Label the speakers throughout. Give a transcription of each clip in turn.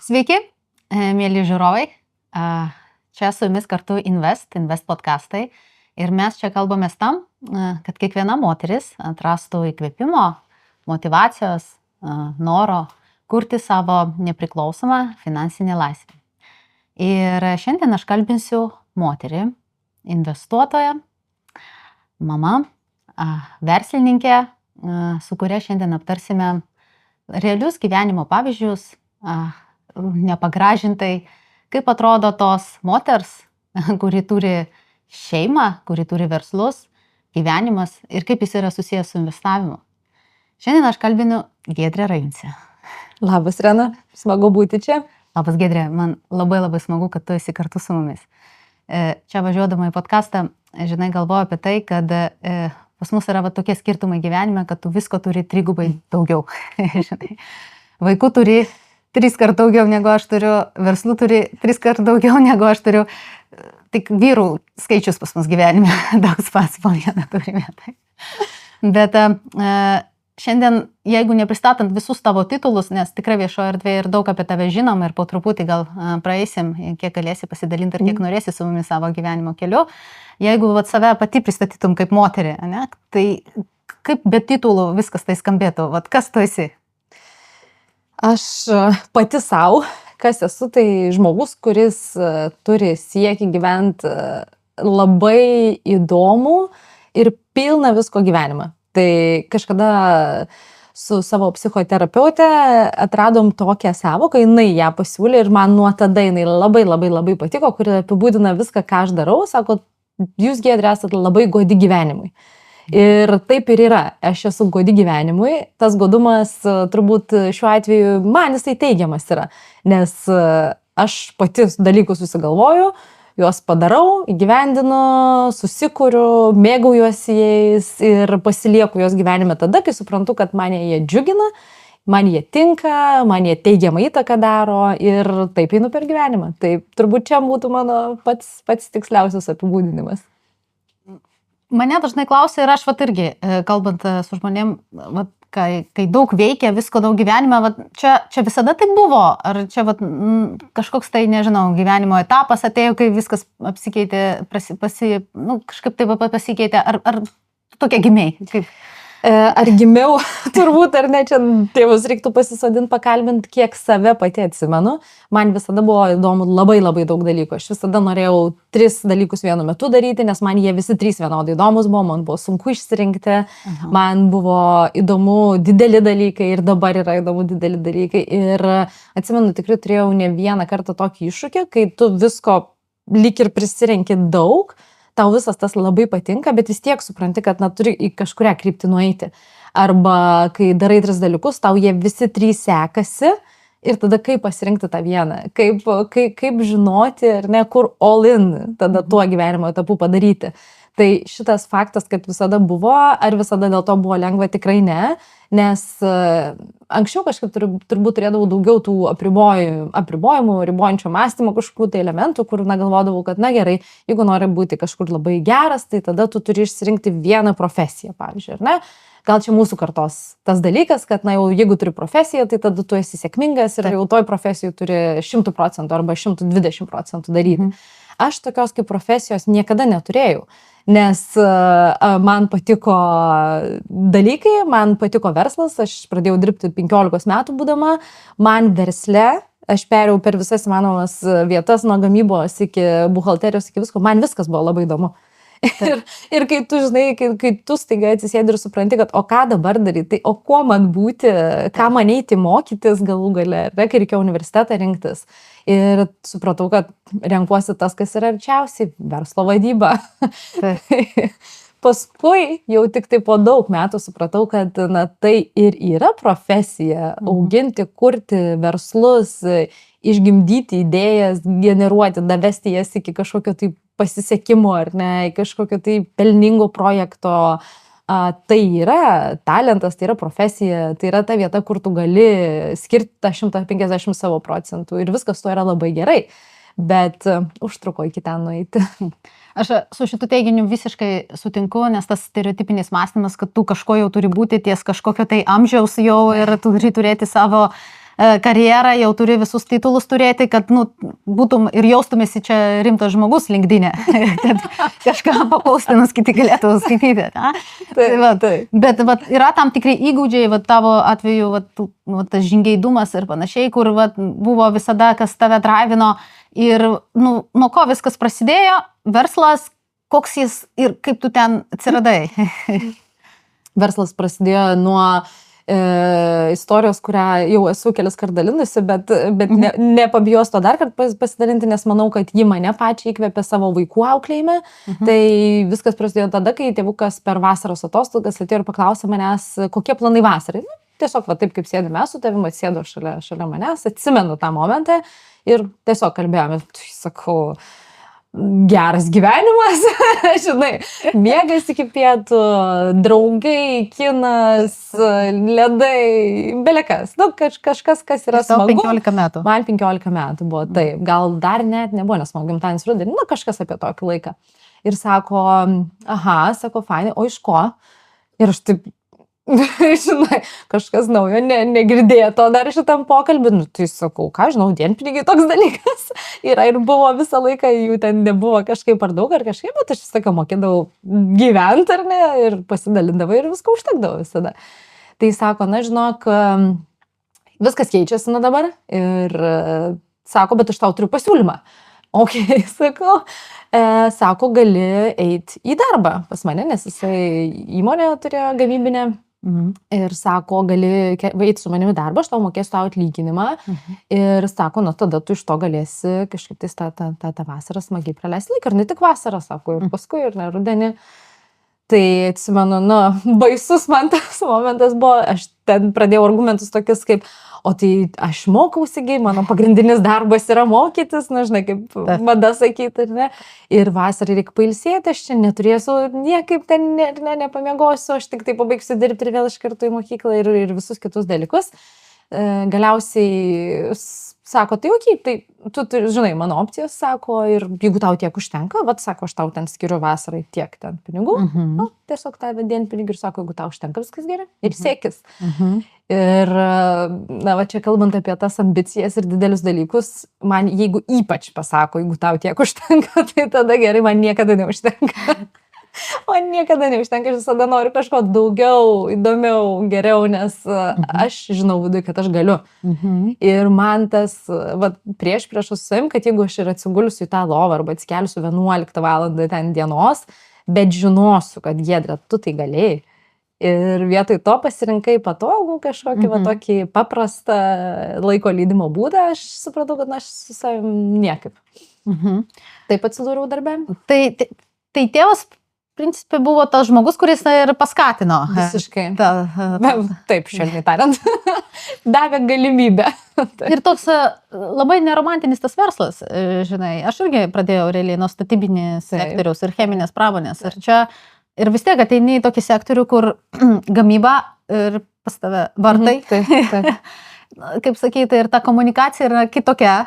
Speaker 1: Sveiki, mėly žiūrovai. Čia su jumis kartu Invest podcastai. Ir mes čia kalbamės tam, kad kiekviena moteris atrastų įkvėpimo, motivacijos, noro kurti savo nepriklausomą finansinę laisvę. Ir šiandien aš kalbinsiu moterį, investuotoją, mamą, verslininkę, su kuria šiandien aptarsime realius gyvenimo pavyzdžius, nepagražintai, kaip atrodo tos moters, kuri turi šeimą, kuri turi verslus, gyvenimas ir kaip jis yra susijęs su investavimu. Šiandien aš kalbinu Giedrę Rajuncę.
Speaker 2: Labas, Rena, smagu būti čia.
Speaker 1: Labas, Giedrė, man labai smagu, kad tu esi kartu su mumis. Čia važiuodama į podcastą, žinai, galvoju apie tai, kad pas mus yra tokie skirtumai gyvenime, kad tu visko turi trigubai daugiau. Žinai. Vaikų turi 3 kart daugiau negu aš turiu, verslų turi 3 kart daugiau negu aš turiu. Tik vyrų skaičius pas mus gyvenime daug pats po vieną turime. Bet šiandien, jeigu nepristatant visus tavo titulus, nes tikrai viešoje erdvėje ir daug apie tave žinom ir po truputį gal praeisim, kiek galėsi pasidalinti ir kiek norėsi su mumis savo gyvenimo keliu, jeigu save pati pristatytum kaip moterį, ne, tai kaip be titulų viskas tai skambėtų, kas tu esi?
Speaker 2: Aš pati savo, kas esu, tai žmogus, kuris turi siekį gyventi labai įdomų ir pilną visko gyvenimą. Tai kažkada su savo psichoterapeute atradom tokią sąvoką, jinai ją pasiūlė ir man nuo tada jinai labai patiko, kuri apibūdina viską, ką aš darau. Sako, jūs, Giedrė, esate labai godi gyvenimui. Ir taip ir yra. Aš esu godi gyvenimui. Tas godumas turbūt šiuo atveju man jisai teigiamas yra. Nes aš pati dalykus susigalvoju, juos padarau, įgyvendinu, susikuriu, mėgaujuosi jais ir pasilieku juos gyvenime tada, kai suprantu, kad mane jie džiugina, man jie tinka, man jie teigiamą įtaką daro ir taip einu per gyvenimą. Tai turbūt čia būtų mano pats tiksliausias apibūdinimas.
Speaker 1: Mane dažnai klausia ir aš irgi, kalbant su žmonėm, kai daug veikia, visko daug gyvenime, čia visada taip buvo? Ar čia kažkoks tai, nežinau, gyvenimo etapas atėjo, kai viskas apsikeitė, kažkaip taip pasikeitė, ar tokia gimiai? Kaip?
Speaker 2: Ar gimiau, turbūt, ar ne, čia tėvus reiktų pasisodinti, pakalbinti, kiek save pati atsimenu. Man visada buvo įdomu labai daug dalykų. Aš visada norėjau 3 dalykus vienu metu daryti, nes man jie visi 3 vienodai įdomus buvo, man buvo sunku išsirinkti, man buvo įdomu dideli dalykai ir dabar yra įdomu dideli dalykai. Ir atsimenu, tikrai turėjau ne vieną kartą tokį iššūkį, kai tu visko lyg ir prisirenki daug, tau visas tas labai patinka, bet vis tiek supranti, kad turi į kažkurią kryptį nueiti. Arba kai darai 3 dalykus, tau jie visi 3 sekasi ir tada kaip pasirinkti tą vieną, kaip žinoti, ar ne, kur all in tada tuo gyvenimo etapu padaryti. Tai šitas faktas, kad visada buvo, ar visada dėl to buvo lengva, tikrai ne, nes anksčiau kažkaip turbūt turėdavau daugiau tų apribojimų, ribojančio mąstymo kažkokių tai elementų, kur galvodavau, kad gerai, jeigu nori būti kažkur labai geras, tai tada tu turi išsirinkti vieną profesiją, pavyzdžiui, ar ne? Gal čia mūsų kartos tas dalykas, kad jau jeigu turi profesiją, tai tada tu esi sėkmingas ir jau toj profesijoj turi 100% arba 120% daryti. Aš tokios kaip profesijos niekada neturėjau, nes man patiko dalykai, man patiko verslas, aš pradėjau dirbti 15 metų būdama, man versle, aš perėjau per visas įmanomas vietas, nuo gamybos iki buhalterijos, iki visko, man viskas buvo labai įdomu. Ir kai tu žinai, kai tu staiga atsisėdi ir supranti, kad o ką dabar daryti, tai o kuo man būti, ką man eiti mokytis galų gale, kai reikėjo universitetą rinktis. Ir supratau, kad renkuosi tas, kas yra arčiausiai, verslo vadyba. Paskui jau tik tai po daug metų supratau, kad tai ir yra profesija, auginti, kurti verslus, išgimdyti idėjas, generuoti, davesti jas iki kažkokio tai pasisekimo ar ne, kažkokio tai pelningo projekto. Tai yra talentas, tai yra profesija, tai yra ta vieta, kur tu gali skirti tą 150 savo procentų ir viskas to yra labai gerai, bet užtruko iki ten nueiti.
Speaker 1: Aš su šitu teiginiu visiškai sutinku, nes tas stereotipinis mąstymas, kad tu kažko jau turi būti ties kažkokio tai amžiaus jau ir tu turi turėti savo karjerą, jau turi visus titulus turėti, kad būtum ir jaustumėsi čia rimtas žmogus LinkedIn'e, kad kažką papaustinus kiti galėtų skaityti. Bet yra tam tikrai įgūdžiai, tavo atveju tas žingeidumas ir panašiai, kur buvo visada, kas tave drivino ir nuo ko viskas prasidėjo, verslas, koks jis ir kaip tu ten atsiradai.
Speaker 2: Verslas prasidėjo nuo istorijos, kurią jau esu kelis kart dalinusi, bet nepabijos to dar kartą pasidalinti, nes manau, kad ji mane pačią įkvėpė savo vaikų auklėjime. Tai viskas prasidėjo tada, kai tėvukas per vasaros atostogas atėjo ir paklausė manęs, kokie planai vasarai. Tiesiog taip, kaip sėdime su tavimi, atsėdo šalia manęs, atsimenu tą momentą ir tiesiog kalbėjome, sakau, geras gyvenimas, žinai, miegas iki pietų, draugai, kinas, ledai, belekas, kažkas, kas yra smagu.
Speaker 1: 15 metų.
Speaker 2: Man 15 metų buvo, taip, gal dar net nebuvo, nes man gimtadienis rudenį, kažkas apie tokį laiką. Ir sako, sako, fainai, o iš ko? Ir aš taip, žinai, kažkas naujo, negirdėto dar šitam pokalbį, tai sakau, ką žinau, dienpinigiai toks dalykas yra ir buvo visą laiką, jų ten nebuvo kažkaip ar daug ar kažkaip, bet aš sakau, mokėdavau gyventi ar ne, ir pasidalindavau ir viską užtekdavau visada. Tai sako, žinok, viskas keičiasi nuo dabar ir sako, bet aš tau turiu pasiūlymą. Ok, sakau, sako, gali eiti į darbą pas mane, nes jisai įmonė turėjo gamybinę. Ir sako, gali eiti su manimi darbą, aš tau mokėsiu tau atlyginimą. Ir sako, tada tu iš to galėsi kažkaip tą vasarą smagiai praleisti laiką. Ir ne tik vasarą, sako, ir paskui, ir rudenį. Tai atsimenu, baisus man tas momentas buvo, aš ten pradėjau argumentus tokius kaip, o tai aš mokausi, mano pagrindinis darbas yra mokytis, žinai, kaip mada sakyti, ar ne. Ir vasarą reikia pailsėti, aš čia neturėsiu niekaip ten nepamiegosiu, aš tik tai pabaigsiu dirbti ir vėl iš karto į mokyklą ir visus kitus dalykus. Galiausiai sako, tai okei, tai tu turi, žinai, mano opcijos, sako, ir jeigu tau tiek užtenka, sako, aš tau ten skiriu vasarai tiek ten pinigų, tiesiog tą dienpinigį ir sako, jeigu tau užtenka, viskas gerai, ir siekis. Ir, čia kalbant apie tas ambicijas ir didelius dalykus, man jeigu ypač pasako, jeigu tau tiek užtenka, tai tada gerai, man niekada neužtenka. Man niekada neužtenka, aš visada noriu kažko daugiau, įdomiau, geriau, nes aš žinau viduje, kad aš galiu. Ir man tas, prieš su savim, kad jeigu aš ir atsigulsiu į tą lovą arba atsikelsiu 11 valandą ten dienos, bet žinosiu, kad Giedre, tu tai galėjai. Ir vietoj to pasirinkai patogų kažkokį tokį paprastą laiko leidimo būdą, aš supratau, kad aš su savim niekaip. Taip atsidūriau darbe.
Speaker 1: Tai tėvas principė buvo tas žmogus, kuris ir paskatino.
Speaker 2: Visiškai. Taip, švelniai tariant. Davė galimybę.
Speaker 1: Ir toks labai neromantinis tas verslas, žinai. Aš irgi pradėjau realiai nuo statybinės sektoriaus ir cheminės pramonės. Ir vis tiek ateini į tokį sektorių, kur gamyba ir pas tave vartai.
Speaker 2: Taip.
Speaker 1: Kaip sakyti, ir ta komunikacija yra kitokia.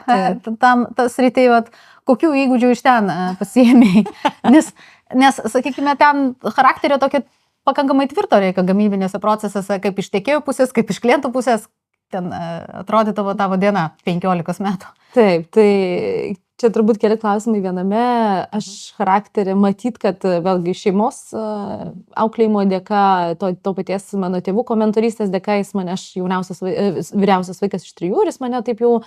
Speaker 1: Tas rytai, kokių įgūdžių iš ten pasiėmėjai. Nes, sakykime, ten charakterio tokio pakankamai tvirto reikia gamybinėse procesuose, kaip iš tiekėjų pusės, kaip iš klientų pusės, ten atrodydavo tavo diena 15 metų.
Speaker 2: Taip, tai čia turbūt keli klausimai viename. Aš charakterį matyt, kad vėlgi šeimos auklėjimo dėka, to paties mano tėvų komentarystės dėka, jis mane, aš vyriausias vaikas iš 3 ir jis mane taip jau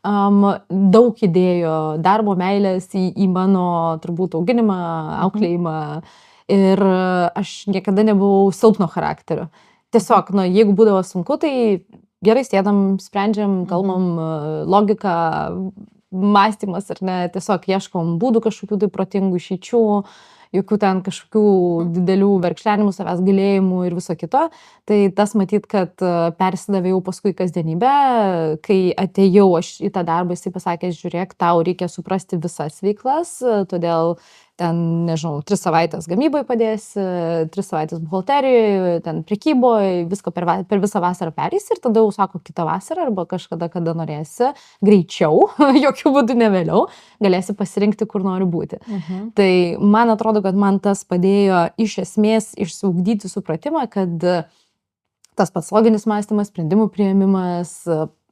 Speaker 2: daug įdėjo darbo meilės į mano turbūt auginimą, auklėjimą ir aš niekada nebuvau silpno charakterio. Tiesiog, jeigu būdavo sunku, tai gerai sėdam, sprendžiam, kalbam, logika, mąstymas ar ne, tiesiog ieškom būdų kažkokių tai protingų išeičių, jokių ten kažkokių didelių verkšlenimų, savęs galėjimų ir viso kito. Tai tas matyt, kad persidavė jau paskui kasdienybę, kai atėjau aš į tą darbą, jisai pasakė, žiūrėk, tau reikia suprasti visas veiklas, todėl ten, nežinau, 3 savaitės gamybai padėsi, 3 savaitės buhalterijoje, ten prekyboje, visko per visą vasarą perėsi ir tada jau sako kitą vasarą arba kažkada, kada norėsi, greičiau, jokių būdų ne vėliau, galėsi pasirinkti, kur nori būti. Tai man atrodo, kad man tas padėjo iš esmės išsiugdyti supratimą, kad tas pats loginis mąstymas, sprendimų priėmimas,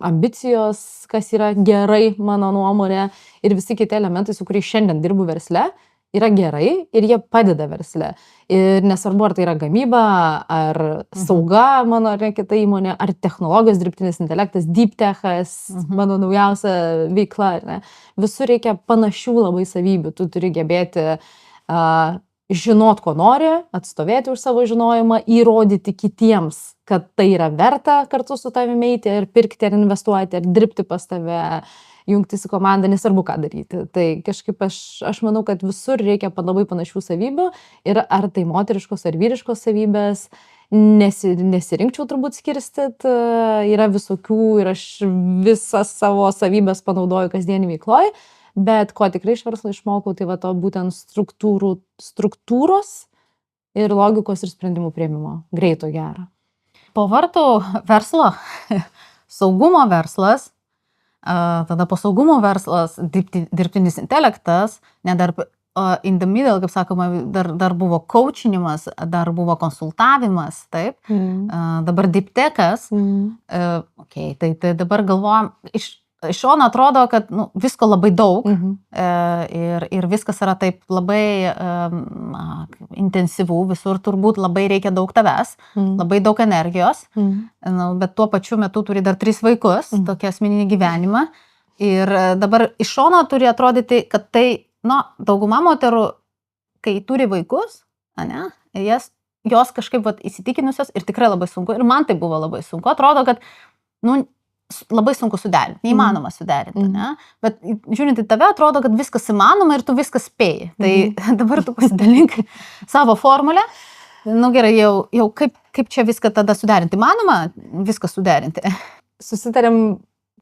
Speaker 2: ambicijos, kas yra gerai mano nuomonė ir visi kiti elementai, su kuriais šiandien dirbu versle, yra gerai ir jie padeda versle. Ir nesvarbu, ar tai yra gamyba, ar sauga mano ar kita įmonė, ar technologijos, dirbtinis intelektas, deep techas, mano naujausia veikla. Ne? Visur reikia panašių labai savybių. Tu turi gebėti žinot, ko nori, atstovėti už savo žinojimą, įrodyti kitiems, kad tai yra verta kartu su tavimi eiti ir pirkti, ar investuoti, ar dirbti pas tave, jungtis į komandą, nesvarbu ką daryti. Tai kažkaip aš manau, kad visur reikia labai panašių savybių ir ar tai moteriškos ar vyriškos savybės, nesirinkčiau turbūt skirstyt, yra visokių ir aš visas savo savybės panaudoju kasdienį veikloj, bet ko tikrai iš verslo išmokau, tai va to būtent struktūros ir logikos ir sprendimų priėmimo. Greito, gero.
Speaker 1: Po vartų verslo, saugumo verslas, tada po saugumo verslas, dirbtinis intelektas, dar in the middle, kaip sakoma, dar buvo coachinimas, dar buvo konsultavimas, taip, dabar deep techas, tai dabar galvojam, iš šono atrodo, kad visko labai daug ir viskas yra taip labai intensyvų, visur turbūt labai reikia daug tavęs, labai daug energijos, bet tuo pačiu metu turi dar 3 vaikus, tokį asmeninį gyvenimą ir dabar iš šono turi atrodyti, kad tai, dauguma moterų, kai turi vaikus, jos kažkaip įsitikinusios ir tikrai labai sunku, ir man tai buvo labai sunku, atrodo, kad, labai sunku suderinti, neįmanoma suderinti, ne? Bet žiūrint į tave, atrodo, kad viskas įmanoma ir tu viskas spėji. Tai dabar tu pasidalink savo formulę. Gerai, jau kaip čia viską tada suderinti? Įmanoma viską suderinti?
Speaker 2: Susitarėm,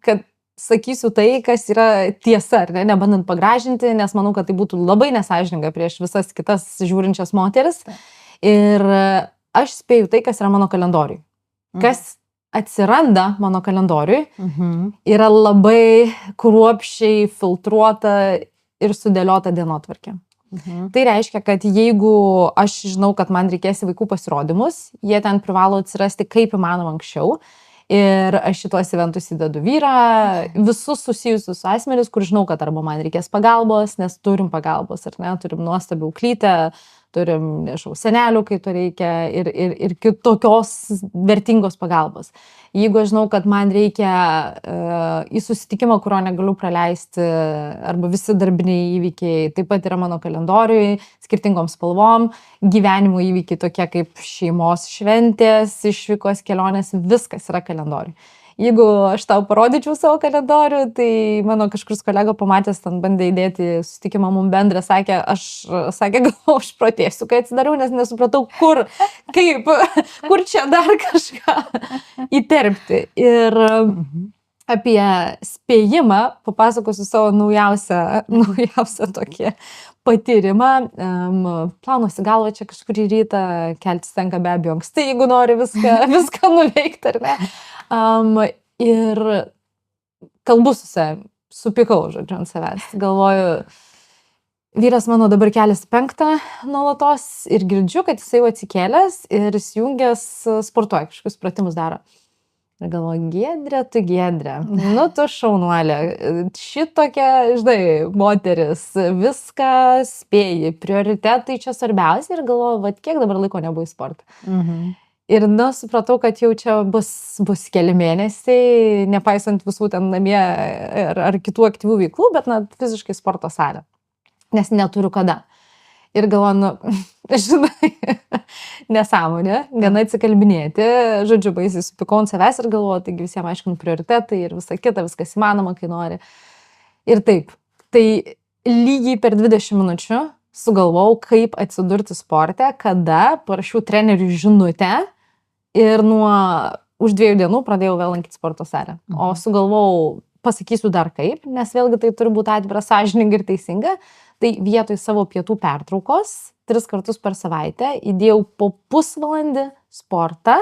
Speaker 2: kad sakysiu tai, kas yra tiesa, ar ne, nebandant pagražinti, nes manau, kad tai būtų labai nesąžininga prieš visas kitas žiūrinčias moteris. Ir aš spėju tai, kas yra mano kalendoriui. Kas atsiranda mano kalendoriui, yra labai kruopščiai filtruota ir sudėliota dienotvarkė. Tai reiškia, kad jeigu aš žinau, kad man reikės vaikų pasirodymus, jie ten privalo atsirasti kaip įmanoma anksčiau. Ir aš šitos eventus įdedu vyrą, visus susijusius asmenis, kur žinau, kad arba man reikės pagalbos, nes turim pagalbos, ar ne, turim nuostabią auklytę, turim, senelių, kai to reikia ir kitokios vertingos pagalbos. Jeigu aš žinau, kad man reikia į susitikimą, kurio negaliu praleisti, arba visi darbiniai įvykiai taip pat yra mano kalendoriui, skirtingom spalvom, gyvenimo įvykiai tokie kaip šeimos šventės, išvykos, kelionės, viskas yra kalendoriui. Jeigu aš tau parodyčiau savo kalendorių, tai mano kažkurs kolega pamatęs, ten bandė įdėti susitikimą mums bendrą, sakė, gal aš protėsiu, kai atsidariau, nes nesupratau, kur čia dar kažką įterpti. Ir apie spėjimą papasakosiu savo naujausią tokį patyrimą. Plaunuosi galvą čia kažkur į rytą, keltis tenka be abejo anksti, jeigu nori viską nuveikti, ar ne. Ir kalbu supykau, žodžiu, ant savęs. Galvoju, vyras mano dabar keliasi 5 nuolatos ir girdžiu, kad jisai jau atsikėlęs ir įsijungęs sportuoja, kažkokius pratimus daro. Ir galvoju, Giedrė, tu šaunuolė, šitokia, žinai, moteris, viską spėji, prioritetai čia svarbiausia ir galvoju, kiek dabar laiko nebuvo į sportą. Ir supratau, kad jau čia bus keli mėnesiai, nepaisant visų ten namie ar kitų aktyvių veiklų, bet fiziškai sporto salė, nes neturiu kada. Ir galvoju, žinai, nesąmonė, viena atsikalbinėti, žodžiu, baisiai supykau ant savęs ir galvoju, taigi visiems aiškinu prioritetai ir visa kita, viskas įmanoma, kai nori. Ir taip, tai lygiai per 20 minučių sugalvojau, kaip atsidurti sporte, kada parašiau treneriui žinutę ir už 2 dienų pradėjau vėl lankyti sporto salę. O sugalvojau, pasakysiu dar kaip, nes vėlgi tai turi būti atvira, sąžininga ir teisinga. Tai vietoj savo pietų pertraukos 3 kartus per savaitę įdėjau po pusvalandį sportą,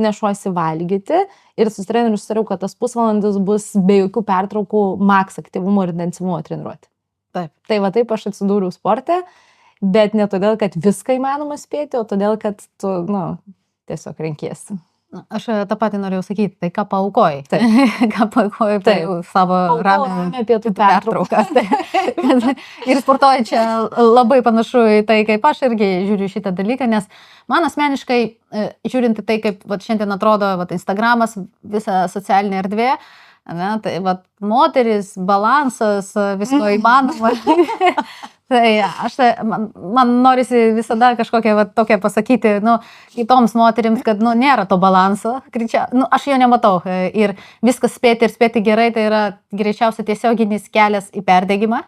Speaker 2: nešuosi valgyti ir su treneriu susitariau, kad tas pusvalandis bus be jokių pertraukų maks aktyvumo ir intensyvumo treniruoti. Tai va taip aš atsidūriau sporte, bet ne todėl, kad viską įmanoma spėti, o todėl, kad tu, tiesiog renkiesi.
Speaker 1: Aš tą patį norėjau sakyti, tai ką paaukojai.
Speaker 2: Taip.
Speaker 1: Ką paaukojai tai savo
Speaker 2: Ramią pietų pertrauką.
Speaker 1: Ir sportuoju čia labai panašu į tai, kaip aš irgi žiūriu šitą dalyką, nes man asmeniškai, žiūrint į tai, kaip šiandien atrodo Instagramas, visa socialinė erdvė, ne, tai moteris, balansas, visko įmanoma. Tai man norisi visada kažkokią tokią pasakyti, kitoms moterims, kad, nėra to balanso, aš jo nematau. Ir viskas spėti gerai, tai yra greičiausiai tiesioginis kelias į perdegimą.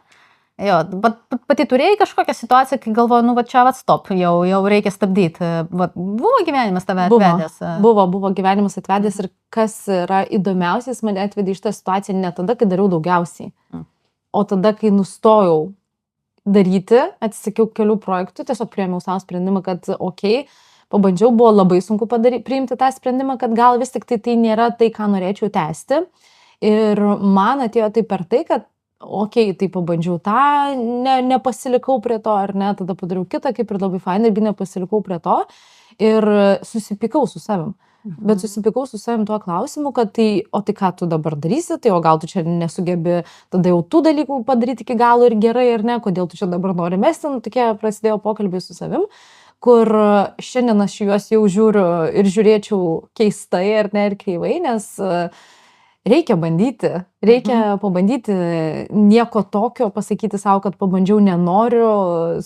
Speaker 1: Jo, bet pati turėjai kažkokią situaciją, kai galvoju, čia stop, jau reikia stabdyti. Buvo gyvenimas tave atvedęs?
Speaker 2: Buvo gyvenimas atvedęs ir kas yra įdomiausias, mane atvedė iš tą situaciją ne tada, kai dariau daugiausiai, o tada, kai nustojau daryti, atsisakiau kelių projektų, tiesiog priėmiau savo sprendimą, kad pabandžiau, buvo labai sunku priimti tą sprendimą, kad gal vis tik tai nėra tai, ką norėčiau tęsti. Ir man atėjo tai per tai, kad tai pabandžiau tą, nepasilikau prie to, ar ne, tada padariau kitą, kaip ir labai fainai, irgi nepasilikau prie to ir susipykau su savim. Bet susipykau su savim tuo klausimu, kad tai ką tu dabar darysi, tai o gal tu čia nesugebi tada jau tų dalykų padaryti iki galo ir gerai, ar ne, kodėl tu čia dabar nori mesti, tokie prasidėjo pokalbiai su savim, kur šiandien aš juos jau žiūriu ir žiūrėčiau keistai, ar ne, ir kreivai, nes reikia bandyti, reikia pabandyti, nieko tokio pasakyti savo, kad pabandžiau, nenoriu,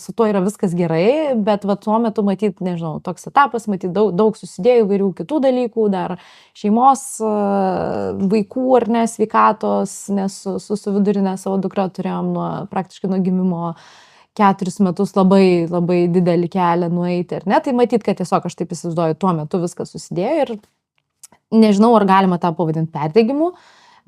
Speaker 2: su tuo yra viskas gerai, bet tuo metu matyt, nežinau, toks etapas, matyt, daug susidėjo įvairių kitų dalykų, dar šeimos, vaikų ar ne, sveikatos, nes su vidurinė savo dukra turėjom praktiškai nuo gimimo 4 metus labai, labai didelį kelią nueiti, ar ne, tai matyt, kad tiesiog aš taip įsivaizduoju, tuo metu viskas susidėjo ir nežinau, ar galima tą pavadinti perdegimu,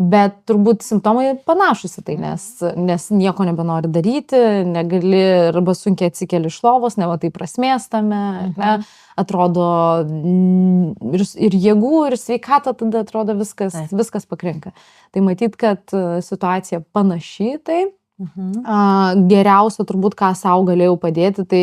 Speaker 2: bet turbūt simptomai panašus į tai, nes nieko nebenori daryti, negali arba sunkiai atsikeli iš lovos, neva tai prasmės tame, ne, atrodo ir jėgų, ir sveikata, tada atrodo viskas pakrinka. Tai matyt, kad situacija panaši tai. Geriausia turbūt, ką sau galėjau padėti, tai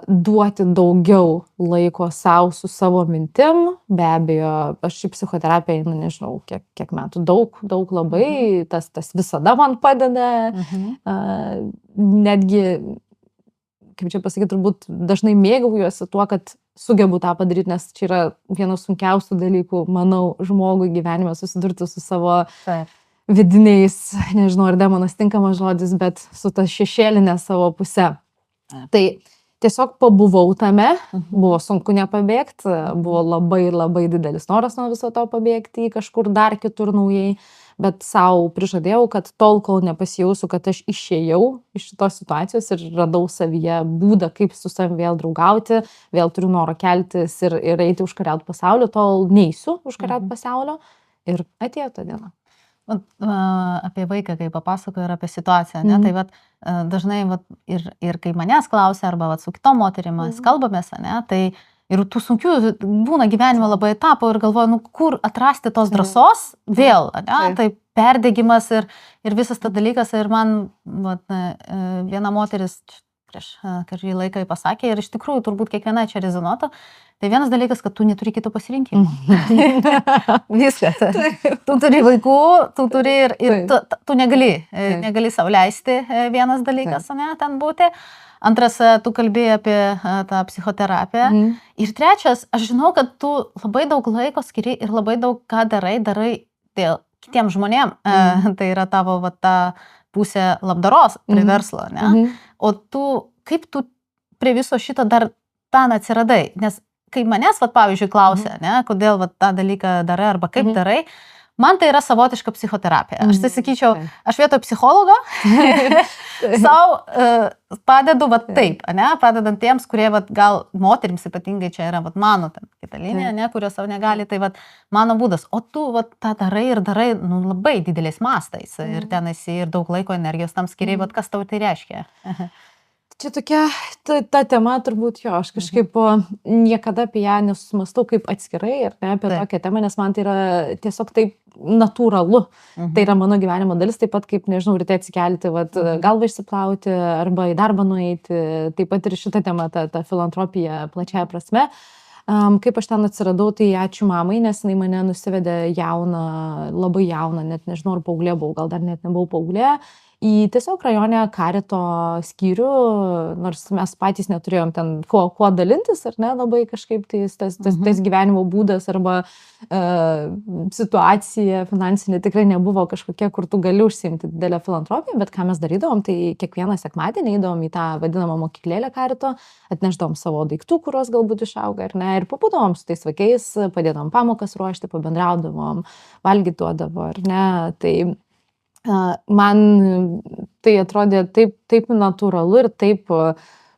Speaker 2: duoti daugiau laiko savo su savo mintim, be abejo, aš į psichoterapiją einu, nežinau, kiek metų, daug labai, tas visada man padeda, netgi, kaip čia pasakyti, turbūt dažnai mėgaujuosi tuo, kad sugebu tą padaryti, nes čia yra vienas sunkiausių dalykų, manau, žmogui gyvenime susidurti su savo vidiniais, nežinau, ar demonas tinkamas žodis, bet su ta šešėlinė savo puse. Tai tiesiog pabuvau tame, buvo sunku nepabėgti, buvo labai, labai didelis noras nuo viso to pabėgti į kažkur dar kitur naujai, bet savo prižadėjau, kad tol, kol nepasijausiu, kad aš išėjau iš šitos situacijos ir radau savyje būdą, kaip su savim vėl draugauti, vėl turiu norą keltis ir eiti užkariauti pasaulio, tol neisiu užkariauti pasaulio ir atėjo ta diena.
Speaker 1: Apie vaiką, kai papasakoju, ir apie situaciją, ne? Tai dažnai ir kai manęs klausia, arba su kitom moterimis kalbamės, ne? Tai ir tų sunkių būna gyvenimo labai etapų ir galvoju, kur atrasti tos drąsos vėl, ne? Tai perdegimas ir visas tas dalykas ir man viena moteris prieš kažkurį laiką pasakė ir iš tikrųjų turbūt kiekviena čia rezonuotų. Tai vienas dalykas, kad tu neturi kito pasirinkimo. Viskas. Tu turi vaikų, tu turi ir tu negali sau leisti vienas dalykas, ne, ten būti. Antras, tu kalbėjai apie tą psichoterapiją. Ir trečias, aš žinau, kad tu labai daug laiko skiri ir labai daug ką darai dėl kitiem žmonėm. Tai yra tavo ta pusė labdaros prie verslo, ne? O kaip tu prie viso šito dar ten atsiradai? Nes kai manęs, pavyzdžiui, klausia, ne, kodėl tą dalyką darai arba kaip darai, man tai yra savotiška psichoterapija. Aš tai sakyčiau, aš vietoj psichologo savo padedu taip, ne, padedant tiems, kurie gal moterims ypatingai čia yra mano kita linija, ne, kurios savo negali, tai mano būdas. O tu tą darai ir darai labai dideliais mastais ir ten esi ir daug laiko energijos tam skiriai, kas tau tai reiškia?
Speaker 2: Čia tokia, ta tema turbūt aš kažkaip niekada apie ją nesusimastau kaip atskirai ir ne apie tokią temą, nes man tai yra tiesiog taip natūralu. Tai yra mano gyvenimo dalis, taip pat kaip, nežinau, ryte atsikelti, galvą išsiplauti arba į darbą nueiti, taip pat ir šitą temą, ta filantropija plačiaja prasme. Kaip aš ten atsiradau, tai ačiū mamai, nes jinai mane nusivedė jauną, labai jauną, net nežinau, ar paauglė buvau, gal dar net nebuvau paauglė, į tiesiog rajone karito skyrių, nors mes patys neturėjom ten kuo dalintis, ar ne, labai kažkaip tas gyvenimo būdas arba situacija finansinė tikrai nebuvo kažkokia, kur tu gali užsiimti didelę filantropiją, bet ką mes darydavom, tai kiekvieną sekmadienį eidavom į tą vadinamą mokyklėlę karito, atnešdavom savo daiktų, kuriuos galbūt išauga, ar ne, ir pabūdavom su tais vaikais, padėdavom pamokas ruošti, pabendraudavom, valgyti duodavo, ar ne, tai man tai atrodė taip natūralu ir taip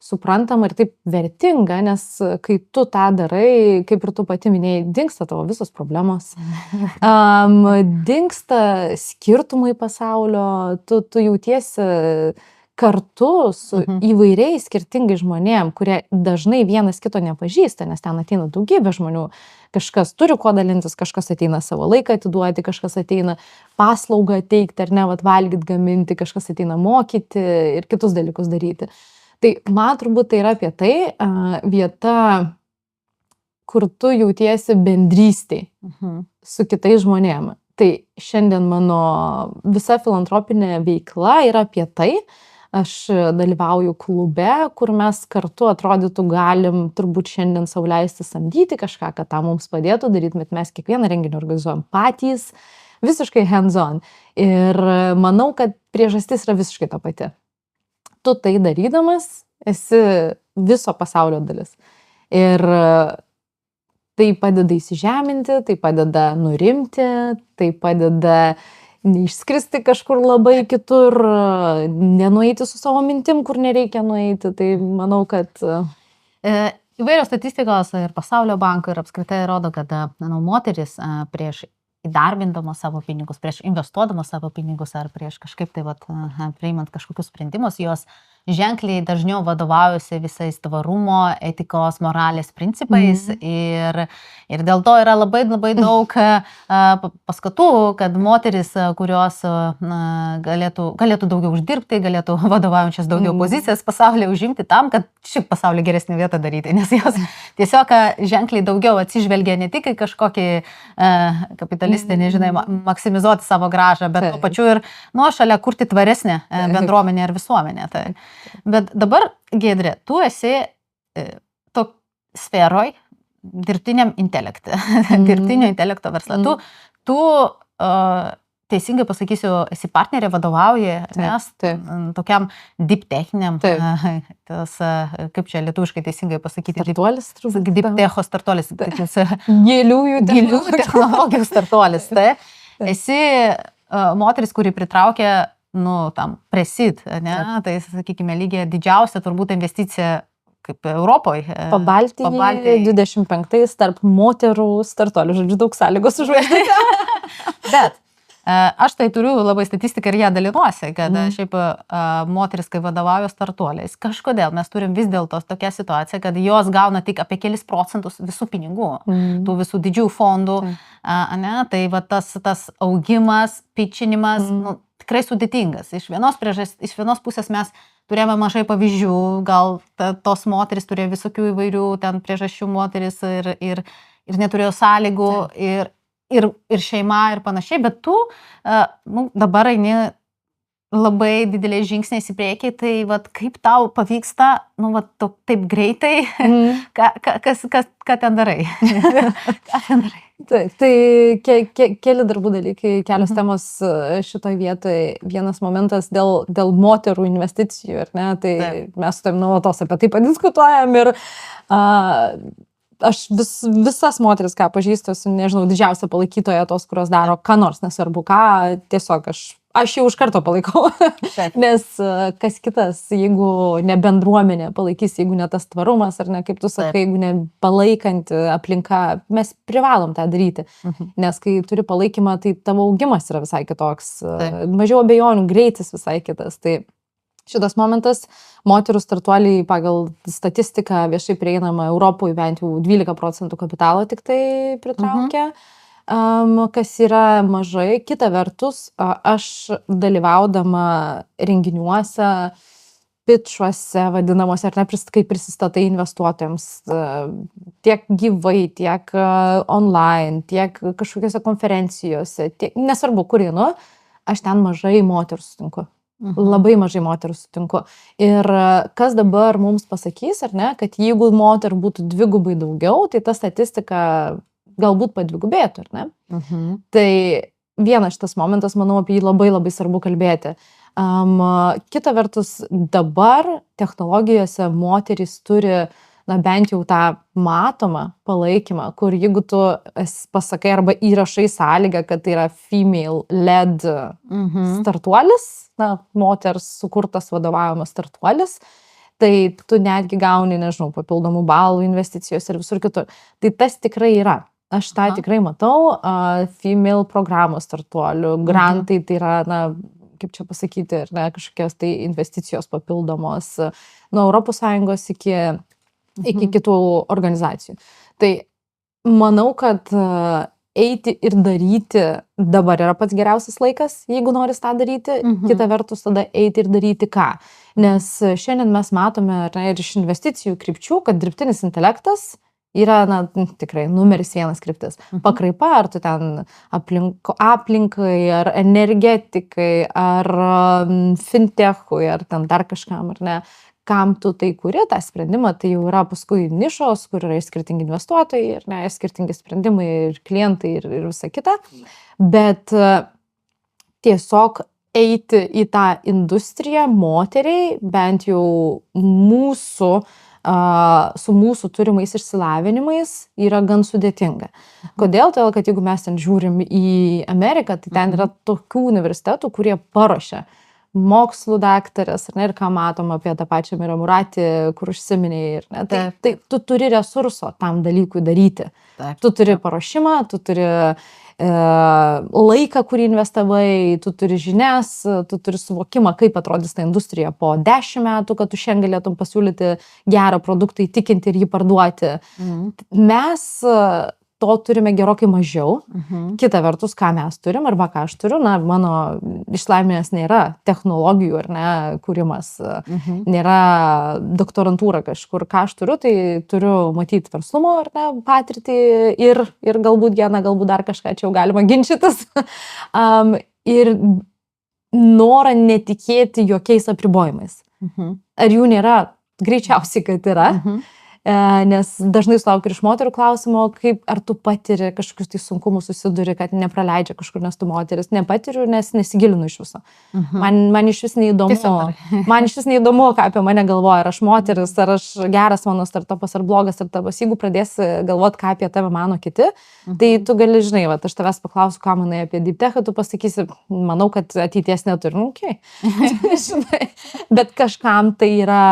Speaker 2: suprantama ir taip vertinga, nes kai tu tą darai, kaip ir tu pati minėjai, dingsta tavo visos problemos, dingsta skirtumai pasaulio, tu jautiesi kartu su įvairiais skirtingai žmonėm, kurie dažnai vienas kito nepažįsta, nes ten ateina daugybė žmonių. Kažkas turi kuo dalintis, kažkas ateina savo laiką atiduoti, kažkas ateina paslaugą teikti, ar ne, valgyti, gaminti, kažkas ateina mokyti ir kitus dalykus daryti. Tai man turbūt tai yra apie tai vieta, kur tu jautiesi bendrystėj su kitais žmonėm. Tai šiandien mano visa filantropinė veikla yra apie tai. Aš dalyvauju klube, kur mes kartu atrodytų galim turbūt šiandien sau leisti samdyti kažką, kad tą mums padėtų daryti, bet mes kiekvieną renginį organizuojam patys, visiškai hands-on. Ir manau, kad priežastis yra visiškai ta pati. Tu tai darydamas esi viso pasaulio dalis. Ir tai padeda įsižeminti, tai padeda nurimti, tai padeda neišskristi kažkur labai kitur, nenueiti su savo mintim, kur nereikia nueiti. Tai manau, kad
Speaker 1: įvairios statistikos ir Pasaulio banko ir apskritai rodo, kad moteris prieš įdarbindamos savo pinigus, prieš investuodamos savo pinigus ar prieš kažkaip tai priimant kažkokius sprendimus, jos ženkliai dažniau vadovaujasi visais tvarumo, etikos, moralės principais ir dėl to yra labai daug paskatų, kad moteris, kurios galėtų daugiau uždirbti, galėtų vadovaujančias daugiau pozicijas pasaulyje užimti tam, kad šį pasaulį geresnį vietą daryti, nes jos tiesiog ženkliai daugiau atsižvelgia ne tik į kažkokį kapitalistinį, žinai, maksimizuoti savo gražą, bet tuo pačiu ir šalia kurti tvaresnę bendruomenę ir visuomenę. Bet dabar, Giedrė, tu esi sferoj dirbtiniam intelekte, dirbtinio intelekto versle. Tu teisingai pasakysiu, esi partnerė, vadovauji, nes tokiam deep techniniam, kaip čia lietuviškai teisingai pasakyti,
Speaker 2: startuolis,
Speaker 1: deep techo startuolis,
Speaker 2: giliųjų
Speaker 1: technologijų startuolis. Esi moteris, kuri pritraukia tam presid, ne? Tai, sakykime, lygiai didžiausia turbūt investicija kaip Europoje.
Speaker 2: Pabaltijai 25 tarp moterų startuolių, žodžiu, daug sąlygos užvažiuoti.
Speaker 1: Bet aš tai turiu labai statistiką ir ją dalinuosi, kad šiaip moteris, kai vadovauja startuoliais, kažkodėl mes turim vis dėlto tokią situaciją, kad jos gauna tik apie kelis procentus visų pinigų, tų visų didžiųjų fondų, ne? Tai tas augimas, pitchinimas, tikrai sudėtingas. Iš vienos pusės mes turėjome mažai pavyzdžių, gal tos moteris turėjo visokių įvairių ten priežasčių moteris ir neturėjo sąlygų ir šeima ir panašiai, bet tu dabar eini labai dideliais žingsniais į priekį, tai kaip tau pavyksta, taip greitai, ką ten darai? Ką ten darai?
Speaker 2: Tai keli darbų dalykai, kelios temos šitoj vietoje. Vienas momentas dėl moterų investicijų, ar ne? Tai mes su tavim nuolatos apie tai padiskutuojam ir aš visas moteris, ką pažįstu, nežinau, didžiausia palaikytoja tos, kurios daro ką nors, nesvarbu ką, tiesiog aš jau iš karto palaikau, nes kas kitas, jeigu ne bendruomenė palaikys, jeigu ne tas tvarumas, ar ne, kaip tu sakai, jeigu ne palaikanti aplinka, mes privalom tą daryti, nes kai turi palaikymą, tai tavo augimas yra visai kitoks, mažiau abejonių, greitis visai kitas, tai šitas momentas, moterų startuoliai pagal statistiką viešai prieinama Europoje bent jau 12% kapitalo tik tai pritraukia, kas yra mažai. Kita vertus, aš dalyvaudama renginiuose pitchuose vadinamuose, ar ne, kai prisistatai investuotojams, tiek gyvai, tiek online, tiek kažkokiose konferencijose, nesvarbu, kur einu, aš ten mažai moterų sutinku. Labai mažai moterų sutinku. Ir kas dabar mums pasakys, ar ne, kad jeigu moterų būtų dvigubai daugiau, tai ta statistika galbūt padvigubėtų, ar ne? Tai vienas šitas momentas, manau, apie jį labai labai svarbu kalbėti. Kita vertus, dabar technologijose moterys turi, na, bent jau tą matomą palaikymą, kur jeigu tu pasakai arba įrašai sąlygą, kad tai yra female-led startuolis, na, moters sukurtas vadovavimas startuolis, tai tu netgi gauni, nežinau, papildomų balų investicijos ir visur kitur. Tai tas tikrai yra. Aš tą tikrai matau, female programos startuolių, grantai tai yra, na, kaip čia pasakyti, ar ne, kažkokios tai investicijos papildomos nuo ES iki kitų organizacijų. Tai manau, kad eiti ir daryti dabar yra pats geriausias laikas, jeigu nori tą daryti, kita vertus tada eiti ir daryti ką. Nes šiandien mes matome, ar ne, ir iš investicijų krypčių, kad dirbtinis intelektas yra, na, tikrai numeris 1 kryptis. Pakraipa, ar tu ten aplinkai, ar energetikai, ar fintechui, ar ten dar kažkam, ar ne, kam tu tai kuri, tą sprendimą, tai jau yra paskui nišos, kur yra skirtingi investuotojai, ar ne, skirtingi sprendimai ir klientai ir visa kita. Bet tiesiog eiti į tą industriją moteriai, bent jau mūsų su mūsų turimais išsilavinimais yra gan sudėtinga. Kodėl? Todėl, kad jeigu mes ten žiūrim į Ameriką, tai ten yra tokių universitetų, kurie paruošia mokslų daktarės, ar ne, ir ką matom apie tą pačią Mirą Muratį, kur užsiminėjai, ir ne, tai tu turi resurso tam dalykui daryti. Tu turi paruošimą, tu turi laiką, kurį investavai, tu turi žinias, tu turi suvokimą, kaip atrodys ta industrija po 10 metų, kad tu šiandien galėtum pasiūlyti gerą produktą, įtikinti ir jį parduoti. Mes to turime gerokai mažiau. Kita vertus, ką mes turim, arba ką aš turiu, na, mano išsilavinimas nėra technologijų, ar ne, kūrimas, nėra doktorantūra kažkur. Ką aš turiu, tai turiu matyti verslumo, ar ne, patirtį ir galbūt vieną, galbūt dar kažką, čia jau galima ginčytis. Ir norą netikėti jokiais apribojimais. Ar jų nėra? Greičiausiai, kad yra. Nes dažnai sulaukiu iš moterų klausimo, kaip ar tu patiri kažkokius tai sunkumus, susiduri, kad nepraleidžia kažkur, nes tu moteris. Nepatiriu, nes nesigilinu iš viso. Man iš vis neįdomu. Man iš vis neįdomu, ką apie mane galvoja, ar aš moteris, ar aš geras mano startupas, ar blogas startupas. Jeigu pradėsi galvoti, ką apie tave mano kiti, tai tu gali, žinai, va, aš tavęs paklausiu, ką manai apie deep techą, tu pasakysi, manau, kad ateities neturi. Okay. Žinai, bet kažkam tai yra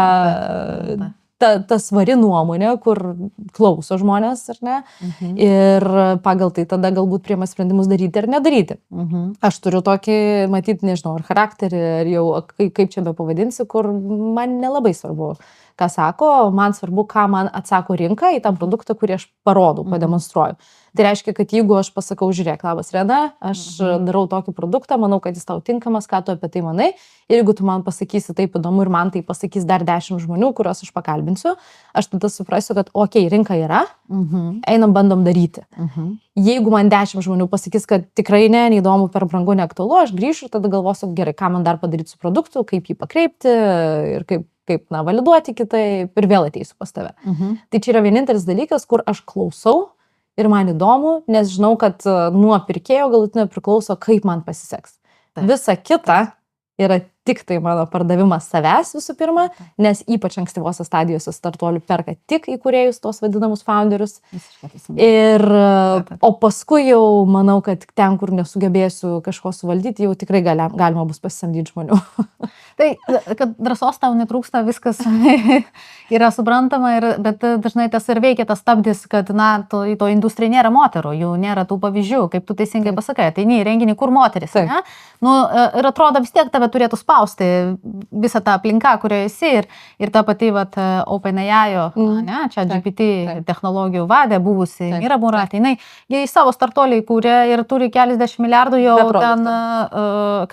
Speaker 2: ta svari nuomonė, kur klauso žmonės, ar ne, ir pagal tai tada galbūt priima sprendimus daryti ar nedaryti. Aš turiu tokį, matyti, nežinau, ar charakterį, ar jau, kaip čia be pavadinsi, kur man nelabai svarbu, ką sako, man svarbu, ką man atsako rinka į tą produktą, kurį aš parodau, pademonstruoju. Tai reiškia, kad jeigu aš pasakau, žiūrėk, labas Rena, aš darau tokį produktą, manau, kad jis tau tinkamas, ką tu apie tai manai, ir jeigu tu man pasakysi taip įdomu ir man tai pasakys dar 10 žmonių, kuriuos aš pakalbinsiu, aš tada suprasiu, kad okei, rinka yra, einam, bandom daryti. Jeigu man 10 žmonių pasakys, kad tikrai neįdomu, per brangu, neaktualu, aš grįšiu ir tada galvosiu, gerai, ką man dar padaryti su produktu, kaip jį pakreipti ir kaip na, validuoti kitaip ir vėl ateisiu pas tave. Tai čia yra vienintelis dalykas, kur aš klausau ir man įdomu, nes žinau, kad nuo pirkėjo galutinio priklauso, kaip man pasiseks. Visa kita yra tik tai mano pardavimas savęs visų pirma, nes ypač ankstyvose stadijose startuolių perka tik įkūrėjus, tos vadinamus founderius. O paskui jau manau, kad ten, kur nesugebėsiu kažko suvaldyti, jau tikrai galima bus pasisamdyti žmonių.
Speaker 1: Tai, kad drąsos tau netrūksta, viskas yra suprantama, bet dažnai tas ir veikia tas stabdis, kad, na, to industrijai nėra moterų, jų nėra tų pavyzdžių, kaip tu teisingai pasakai, tai ne į renginį, kur moteris, ne? Nu, ir atrodo vis tiek tave turėtų spausti visą tą aplinką, kurioje esi ir ta pati, vat, OpenAI, ne, ChatGPT technologijų vadė, buvusi Mira Muratė, jie į savo startuolį įkūrė ir turi keliasdešimt milijardų jau ten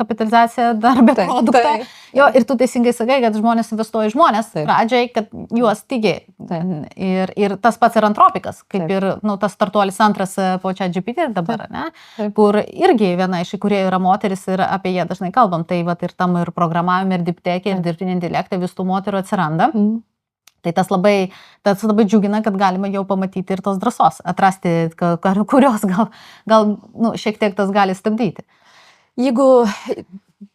Speaker 1: kapitalizaciją dar be produkto. Jo, ir tu teisingai sakai, kad žmonės investuoja į žmonės
Speaker 2: Taip.
Speaker 1: pradžiai, kad juos tigi.
Speaker 2: Taip.
Speaker 1: Ir tas pats ir Antropikas, kaip
Speaker 2: Taip.
Speaker 1: ir tas startuolis antras po ChatGPT dabar, ne?
Speaker 2: Taip.
Speaker 1: Kur irgi viena iš įkūrėjų yra moteris ir apie ją dažnai kalbam. Tai vat, ir tam ir programavime, ir diptekė, ir dirbtinį intelektą vis tų moterų atsiranda. Tai tas labai džiugina, kad galima jau pamatyti ir tos drąsos, atrasti, kurios gal šiek tiek tas gali stabdyti.
Speaker 2: Jeigu,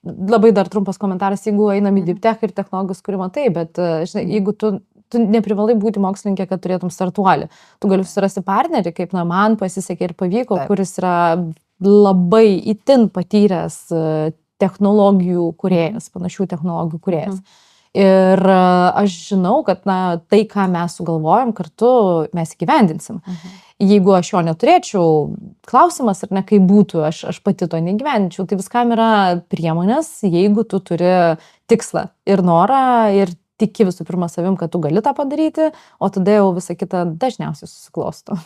Speaker 2: labai dar trumpas komentaras, jeigu einam į diptech ir technologijos kūrimą, tai, bet žinai, jeigu tu neprivalai būti mokslininkė, kad turėtum startuolį, tu gali susirasti partnerį, kaip man pasisekė ir pavyko,
Speaker 1: Taip.
Speaker 2: kuris yra labai itin patyręs technologijų kūrėjas, panašių technologijų kūrėjas. Ir aš žinau, kad tai, ką mes sugalvojam kartu, mes įgyvendinsim. Jeigu aš jo neturėčiau, klausimas ar ne, kaip būtų, aš pati to neįgyvendinčiau. Tai viskam yra priemonės, jeigu tu turi tikslą ir norą ir tiki visų pirma savim, kad tu gali tą padaryti, o tada jau visa kita dažniausiai susiklosto.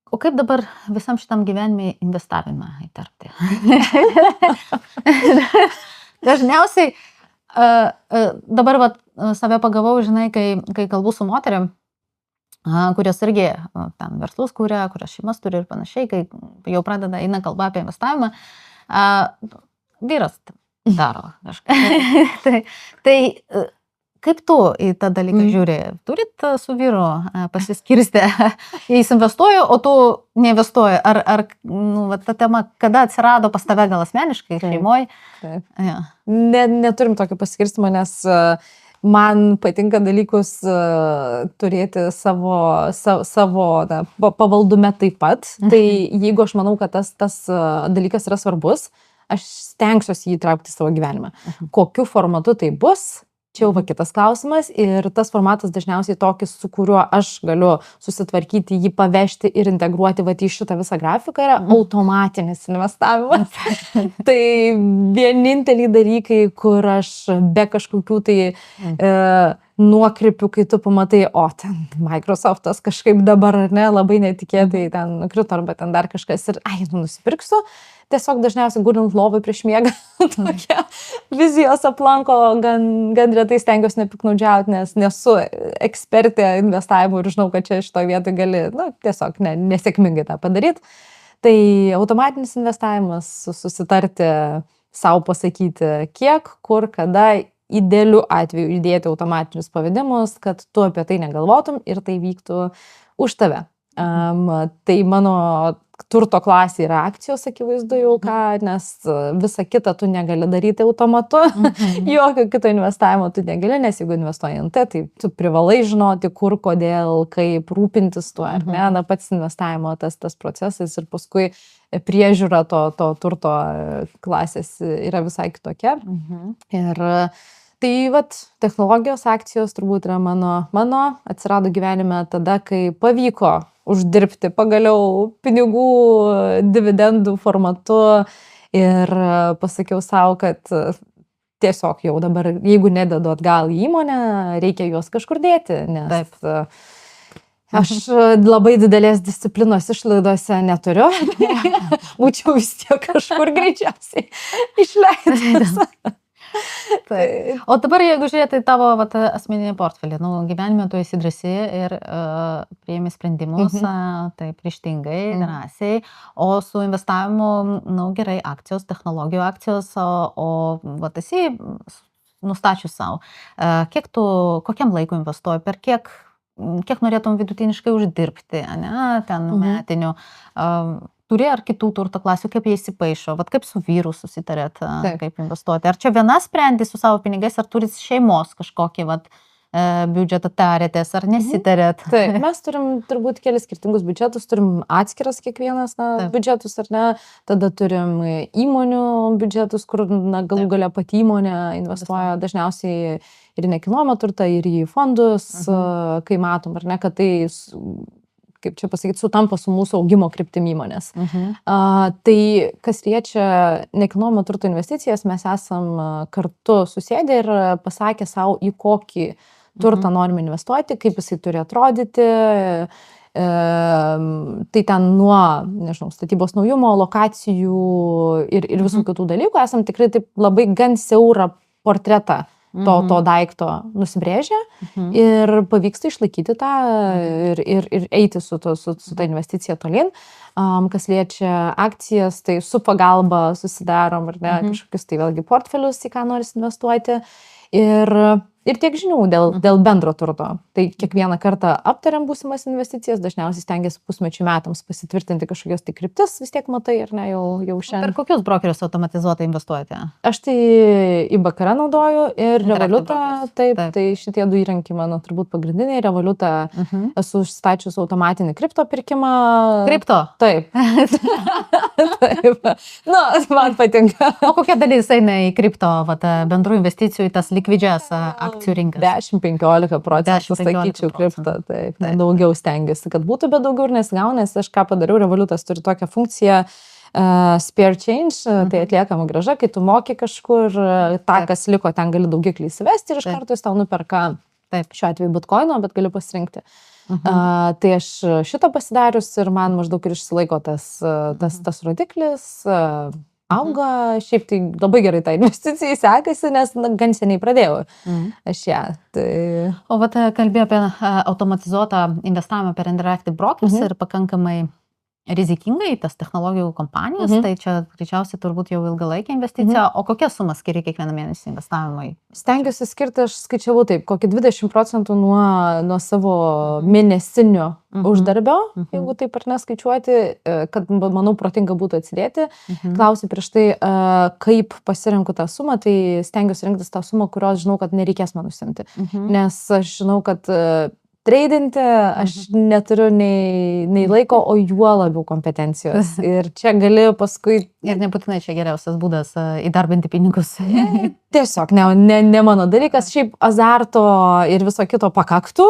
Speaker 1: O kaip dabar visam šitam gyvenime investavimą įtarpti? Dažniausiai dabar save pagavau, žinai, kai kalbu su moteriam, kurios irgi ten verslus kūrė, kurios šeimas turi ir panašiai, kai jau pradeda eina kalba apie investavimą, vyras daro kažką. tai kaip tu į tą dalyką žiūri? Turit su vyru pasiskirstę, jais investuoju, o tu neinvestuoji? Ar ta tema, kada atsirado pas tave gal asmeniškai, šeimoje?
Speaker 2: Ja. Neturim tokio paskirstimą, nes man patinka dalykus turėti savo pavaldume taip pat. Tai jeigu aš manau, kad tas dalykas yra svarbus, aš stengsiuosi jį įtraukti į savo gyvenimą. Kokiu formatu tai bus? Čia jau kitas klausimas ir tas formatas dažniausiai tokis, su kuriuo aš galiu susitvarkyti, jį pavežti ir integruoti į šitą visą grafiką, yra automatinis investavimas. Tai vieninteliai dalykai, kur aš be kažkokių tai nuokrypių, kai tu pamatai, o ten Microsoftas kažkaip dabar, ar ne, labai netikėtai ten nukrito arba ten dar kažkas ir, nusipirksiu. Tiesiog dažniausiai gulint lovai prieš miegą tokia vizijos aplanko, gan retai stengiuosi nepiknaudžiauti, nes nesu ekspertė investavimų ir žinau, kad čia šitoje vietoje gali tiesiog nesėkmingai tą padaryti. Tai automatinis investavimas, susitarti, savo pasakyti kiek, kur, kada, idealiu atveju įdėti automatinius pavedimus, kad tu apie tai negalvotum ir tai vyktų už tave. Tai mano turto klasė yra akcijos, akivaizdu jau ką, nes visą kitą tu negali daryti automatu, jokio kito investavimo tu negali, nes jeigu investuoji NT, tai tu privalai žinoti, kur, kodėl, kaip rūpintis tuo, ar ne, pats investavimo tas procesas ir paskui priežiūra to turto klasės yra visai kitokia. Ir tai technologijos akcijos turbūt yra mano atsirado gyvenime tada, kai pavyko uždirbti pagaliau pinigų dividendų formatu ir pasakiau savo, kad tiesiog jau dabar, jeigu nededu atgal į įmonę, reikia juos kažkur dėti, nes aš labai didelės disciplinos išlaidose neturiu, būčiau vis tiek kažkur greičiausiai išleidęs.
Speaker 1: O dabar, jeigu žiūrėti tavo asmeninį portfelį, gyvenime tu esi drąsi ir priimi sprendimus, taip ryžtingai, drąsiai, o su investavimu, gerai, akcijos, technologijų akcijos, o esi nustačius savo, kokiam laiku investuoji, per kiek norėtum vidutiniškai uždirbti, ten metinių, turi ar kitų turto klasių, kaip jie įsipaišo, kaip su vyru susitarėt, kaip investuoti. Ar čia viena sprendi su savo pinigais, ar turit šeimos kažkokį biudžetą tarėtės, ar nesitarėt?
Speaker 2: Taip, mes turim turbūt kelis skirtingus biudžetus, turim atskiras kiekvienas biudžetus, ar ne, tada turim įmonių biudžetus, kur galų galia pati įmonė investuoja dažniausiai ir į nekilnojamą turtą, ir į fondus, kai matom, ar ne, kad tai kaip čia pasakyti, sutampa su mūsų augimo kryptim įmonės. Tai kas liečia nekilnojamo turto investicijas, mes esam kartu susėdę ir pasakę savo, į kokį turtą norime investuoti, kaip jisai turi atrodyti, Tai ten nuo, nežinau, statybos naujumo, lokacijų ir visų kitų dalykų esam tikrai taip labai gan siaurą portretą to daikto nusibrėžę ir pavyksta išlaikyti tą ir eiti su ta investicija tolyn. Kas liečia akcijas, tai su pagalba susidarom ar ne, kažkokius tai vėlgi portfelius, į ką noris investuoti. Ir tiek žinių dėl bendro turto. Tai kiekvieną kartą aptariam būsimas investicijas, dažniausiai stengiasi pusmečių metams pasitvirtinti kažkokios tai kryptis, vis tiek matai, ar ne, jau šiandien.
Speaker 1: Per kokius brokerius automatizuotai investuojate?
Speaker 2: Aš tai į Bakarą naudoju ir Revolutą, taip, tai šitie du įrankiai mano turbūt pagrindiniai. Revolutą esu užsistačius automatinį kripto pirkimą.
Speaker 1: Kripto?
Speaker 2: Taip. Taip. Nu, man patinka.
Speaker 1: O kokia dalis eina į kripto, bendrų investicijų į tas likvidžias akcijų rinkas?
Speaker 2: 10-15%, sakyčiau, kripto. Taip. Daugiau stengiuosi, kad būtų, bet daugiau ir nesigauna, nes aš ką padariau, Revolutas turi tokią funkciją spare change, tai atliekama grąža, kai tu moki kažkur, tą, kas liko, ten gali daugiklį įsivesti ir iš karto jis tau nuperka, šiuo atveju bitcoino, bet gali pasirinkti. Tai aš šitą pasidarius ir man maždaug ir išsilaiko tas rodiklis, auga, šiaip tai labai gerai tą investiciją sekasi, nes gan seniai pradėjau aš ją. Tai...
Speaker 1: O kalbėjau apie automatizuotą investavimą per Interactive Brokers ir pakankamai rizikingai tas technologijų kompanijos, tai čia greičiausiai turbūt jau ilgalaikė investicija, o kokią sumą skiri kiekvieną mėnesį investavimui?
Speaker 2: Stengiuosi skirti, aš skaičiavau taip, kokį 20% nuo savo mėnesinio uždarbio, jeigu taip ar neskaičiuoti, kad, manau, protinga būtų atsidėti. Klausi prieš tai, kaip pasirenku tą sumą, tai stengiuosi rinktis tą sumą, kurios žinau, kad nereikės man užsimti. Nes aš žinau, kad treidinti, aš neturiu nei laiko, o juo labiau kompetencijos. Ir čia gali paskui...
Speaker 1: Ir nebūtinai čia geriausias būdas įdarbinti pinigus.
Speaker 2: Tiesiog, ne mano dalykas. Šiaip azarto ir viso kito pakaktų.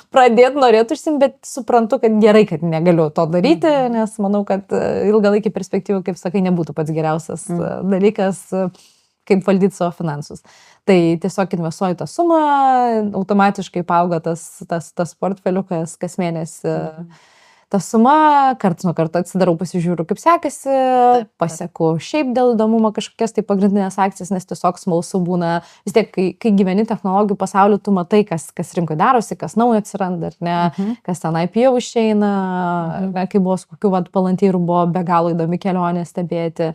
Speaker 2: Pradėti norėtų užsimti, bet suprantu, kad gerai, kad negaliu to daryti, nes manau, kad ilgalaikį perspektyvų, kaip sakai, nebūtų pats geriausias dalykas, kaip valdyti savo finansus. Tai tiesiog investuoju tą sumą, automatiškai paauga tas portfeliukas kas mėnesį. Ta suma, karts nuo karto atsidarau, pasižiūriu, kaip sekasi, pasieku šiaip dėl įdomumo kažkokias tai pagrindinės akcijas, nes tiesiog smalsu būna, vis tiek, kai gyveni technologijų pasauliu, tu matai, kas rinkoje darosi, kas naujo atsiranda, ar ne, kas ten IPO išeina, ne, kai buvo su kokiu palantyrų, buvo be galo įdomi kelionė stebėti.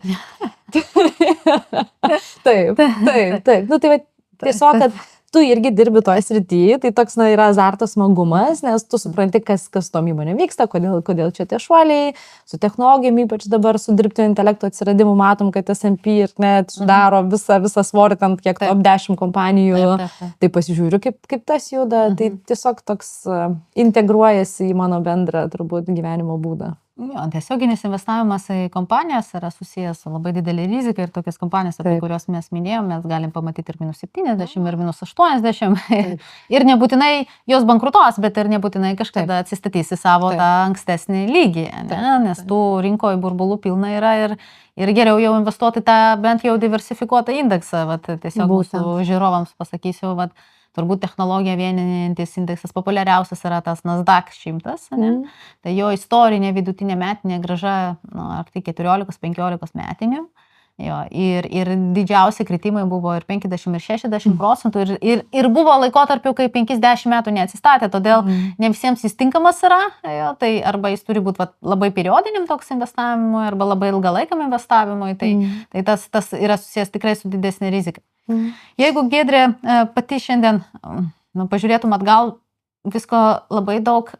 Speaker 2: Taip. Nu, tai tiesiog, kad tu irgi dirbi toje srityje, tai toks yra azartas, smagumas, nes tu supranti, kas tom įmonėm vyksta, kodėl čia tie šuoliai, su technologijom, ypač dabar su dirbtinio intelekto atsiradimu matom, kad S&P ir net sudaro visą svorį, ten kiek top 10 kompanijų, tai pasižiūriu, kaip tas juda, tai tiesiog toks integruojasi į mano bendrą turbūt gyvenimo būdą.
Speaker 1: Jo, tiesioginis investavimas į kompanijas yra susijęs su labai didelė rizika ir tokias kompanijas, apie kurios mes minėjom, mes galim pamatyti ir -70, ir -80. Ir nebūtinai jos bankrutos, bet ir nebūtinai kažkada atsistatys į savo tą ankstesnį lygį, nes tų rinkoje burbulų pilna yra ir geriau jau investuoti tą bent jau diversifikuotą indeksą. Tiesiog mūsų žiūrovams pasakysiu, turbūt technologija vienintis indeksas populiariausias yra tas Nasdaq 100, tai jo istorinė vidutinė metinė grąža arti 14-15 metinių. Jo, ir didžiausi kritimai buvo ir 50 ir 60% ir buvo laikotarpių, kai 50 metų neatsistatė, todėl ne visiems jis tinkamas yra, tai arba jis turi būti labai periodiniam toks investavimui, arba labai ilgalaikiam investavimui, tai tas yra susijęs tikrai su didesnė rizika. Jeigu Giedrė pati šiandien pažiūrėtum atgal, visko labai daug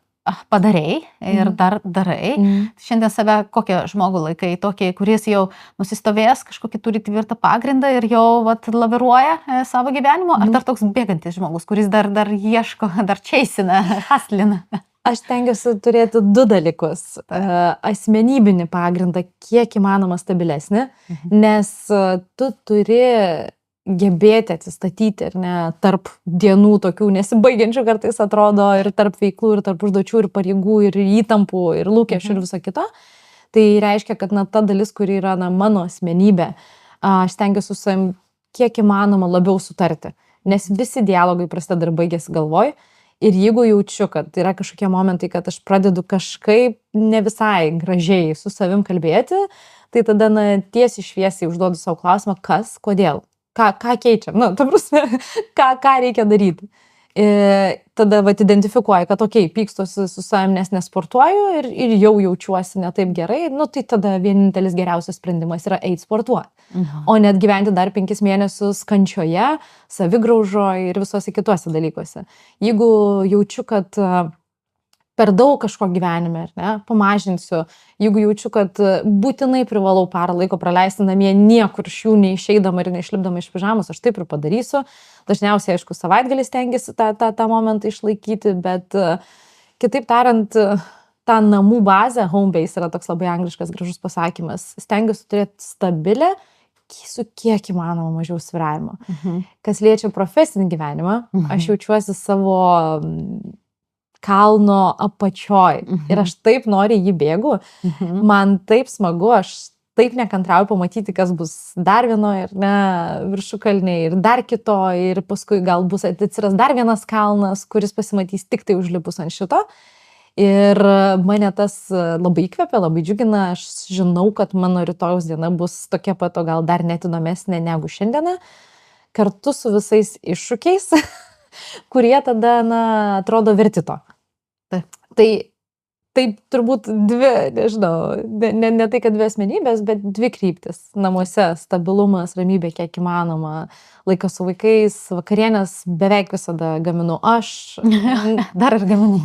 Speaker 1: padarei ir dar darai. Šiandien save kokią žmogų laikai, tokį, kuris jau nusistovėjęs, kažkokį turi tvirtą pagrindą ir jau laviruoja savo gyvenimo, ar dar toks bėgantis žmogus, kuris dar ieško, dar čeisina, haslina?
Speaker 2: Aš stengiuosi turėti du dalykus. Asmenybinį pagrindą, kiek įmanoma stabilesnį, nes tu turi gebėti atsistatyti, ar ne, tarp dienų tokių nesibaigiančių kartais atrodo, ir tarp veiklų, ir tarp užduočių, ir pareigų, ir įtampų, ir lūkesčių, ir viso kito. Tai reiškia, kad ta dalis, kuri yra mano asmenybė, aš stengiuosi su savim kiek įmanoma labiau sutarti, nes visi dialogai prasideda ir baigėsi galvoj. Ir jeigu jaučiu, kad yra kažkokie momentai, kad aš pradedu kažkaip ne visai gražiai su savim kalbėti, tai tada tiesiai šviesiai užduodu savo klausimą, kas, kodėl, ką keičiam, ta prasme, ką reikia daryti. Ir tada identifikuoju, kad pykstosi su savim, nes nesportuoju ir jau jaučiuosi ne taip gerai, tai tada vienintelis geriausias sprendimas yra eiti sportuoti. O net gyventi dar 5 mėnesius kančioje, savigraužoje ir visose kituose dalykuose. Jeigu jaučiu, kad per daug kažko gyvenime, pamažinsiu, jeigu jaučiu, kad būtinai privalau parą laiko praleisti namie, niekur iš jų neišeidama ir neišlipdama iš pižamos, aš taip ir padarysiu. Dažniausiai, aišku, savaitgalį stengiasi tą momentą išlaikyti, bet kitaip tariant, ta namų bazė, home base yra toks labai angliškas gražus pasakymas, stengiuosi turėti stabilę, su kiek įmanoma mažiau svyravimo. Kas liečia profesinį gyvenimą, aš jaučiuosi savo kalno apačioj. Ir aš taip noriu jį bėgu. Man taip smagu, aš taip nekantrauju pamatyti, kas bus dar vienoje viršukalnėje ir dar kitoje. Ir paskui gal bus atsiras dar vienas kalnas, kuris pasimatys tik tai užlipus ant šito. Ir mane tas labai įkvepia, labai džiugina. Aš žinau, kad mano rytojaus diena bus tokia pat, o gal dar net įdomesnė negu šiandieną. Kartu su visais iššūkiais, kurie tada, atrodo verti to. Tai turbūt dvi, nežinau, ne tai, kad dvi asmenybės, bet dvi kryptis. Namuose stabilumas, ramybė kiek įmanoma, laikas su vaikais, vakarienės beveik visada gaminu aš.
Speaker 1: Dar ir gaminu.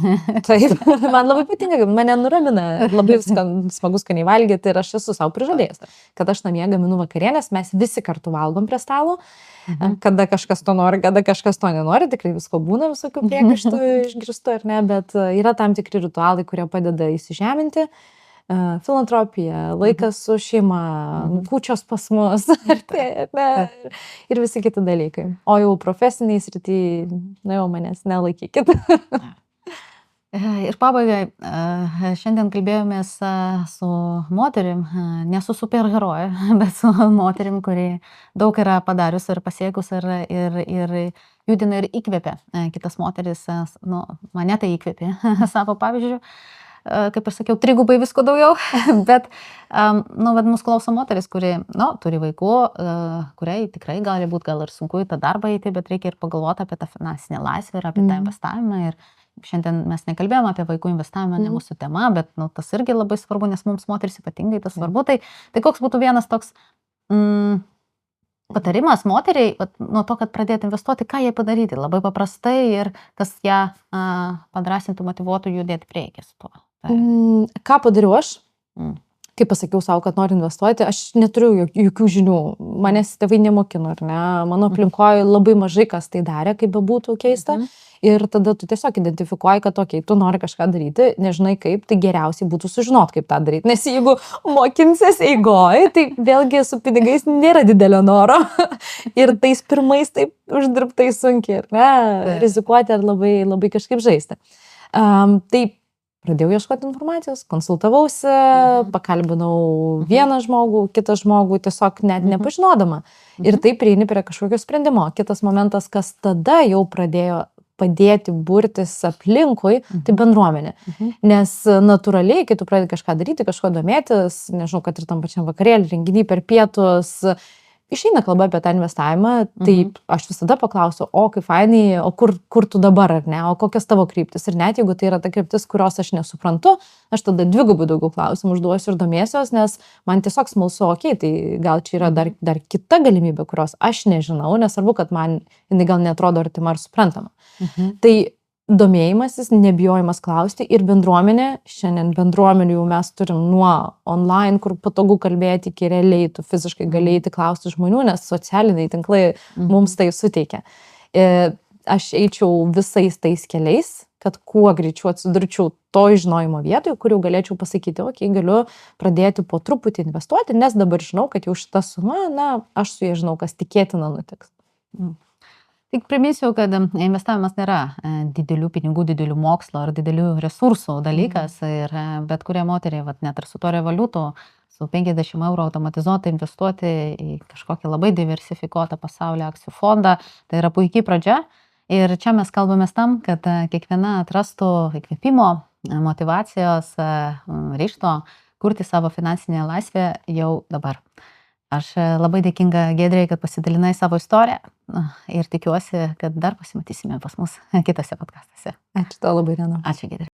Speaker 2: Taip, man labai patinka, mane nuramina, labai smagu skaniai valgyti ir aš esu savo prižadėjęs, kad aš namie gaminu vakarienės, mes visi kartu valgom prie stalo. Kada kažkas to nori, kada kažkas to nenori, tikrai visko būna, visokių priekaištų išgirstų ar ne, bet yra tam tikri ritualai, kurie padeda įsižeminti. Filantropija, laikas su šeima, kūčios pas mus ir visi kiti dalykai. O jau profesiniai srity, jau manęs nelaikykit.
Speaker 1: Ir pabaigai, šiandien kalbėjomės su moterim, ne su superheroje, bet su moterim, kuri daug yra padarius ir pasiekus ir judina ir įkvėpia kitas moteris, mane tai įkvėpė savo pavyzdžių, kaip aš sakiau, 3 visko daugiau, bet mūsų klauso moteris, kuri, turi vaikų, kuriai tikrai gali būti gal ir sunku į tą darbą eiti, bet reikia ir pagalvoti apie tą finansinę laisvę ir apie tą investavimą. Ir šiandien mes nekalbėjome apie vaikų investavimą, ne mūsų tema, bet tas irgi labai svarbu, nes mums moteris ypatingai tas svarbu. Tai koks būtų vienas toks patarimas moteriai, nuo to, kad pradėti investuoti, ką jai padaryti, labai paprastai ir kas ją padrasintų, motyvuotų judėti priekį su tuo.
Speaker 2: Ką padariau aš? Kaip pasakiau savo, kad noriu investuoti, aš neturiu jokių žinių, manęs tėvai nemokino, ar ne, mano aplinkoje labai mažai kas tai darė, kaip bebūtų keista. Ir tada tu tiesiog identifikuoji, kad tu nori kažką daryti, nežinai kaip, tai geriausiai būtų sužinoti, kaip tą daryti. Nes jeigu mokinsies eigoj, tai vėlgi su pinigais nėra didelio noro. Ir tais pirmais taip uždirbtai sunkiai, ar ne, rizikuoti ar labai, labai kažkaip žaisti. Tai pradėjau ieškoti informacijos, konsultavausi, pakalbinau vieną žmogų, kitą žmogų, tiesiog net nepažinodama. Ir taip prieini prie kažkokio sprendimo. Kitas momentas, kas tada jau pradėjo padėti burtis aplinkui, tai bendruomenė. Nes natūraliai, kai tu pradedi kažką daryti, kažko domėtis, nežinau, kad ir tam pačiam vakarėlį, renginį per pietus, išeina kalba apie tą investavimą, tai aš visada paklausiu, o kaip fainai, o kur tu dabar, ar ne, o kokios tavo kryptis. Ir net jeigu tai yra ta kryptis, kurios aš nesuprantu, aš tada 2 daugiau klausimų užduosiu ir domėsiuos, nes man tiesiog smalsu, tai gal čia yra dar kita galimybė, kurios aš nežinau, nesvarbu, kad man jinai gal netrodo artima ar suprantama. Tai domėjimasis, nebijojimas klausti ir bendruomenė, šiandien bendruomenių jau mes turim nuo online, kur patogu kalbėti, iki realiai tu fiziškai galėjai klausti žmonių, nes socialiniai tinklai mums tai suteikia. Aš eičiau visais tais keliais, kad kuo greičiau atsidurčiau to žinojimo vietoje, kur jau galėčiau pasakyti, galiu pradėti po truputį investuoti, nes dabar žinau, kad jau šita suma, aš su jie žinau, kas tikėtina nutiks.
Speaker 1: Tik priminsiu, kad investavimas nėra didelių pinigų, didelių mokslo ar didelių resursų dalykas ir bet kurie moteriai, net ir su to revoliutu, su 50 € automatizuotai investuoti į kažkokį labai diversifikuotą pasaulio akcijų fondą, tai yra puikiai pradžia Ir čia mes kalbamės tam, kad kiekviena atrastų įkvėpimo, motivacijos, ryžto kurti savo finansinę laisvę jau dabar. Aš labai dėkinga Giedrei, kad pasidalinai savo istoriją ir tikiuosi, kad dar pasimatysime pas mus kitose podcastuose.
Speaker 2: Ačiū tau labai, Rena.
Speaker 1: Ačiū, Giedrė.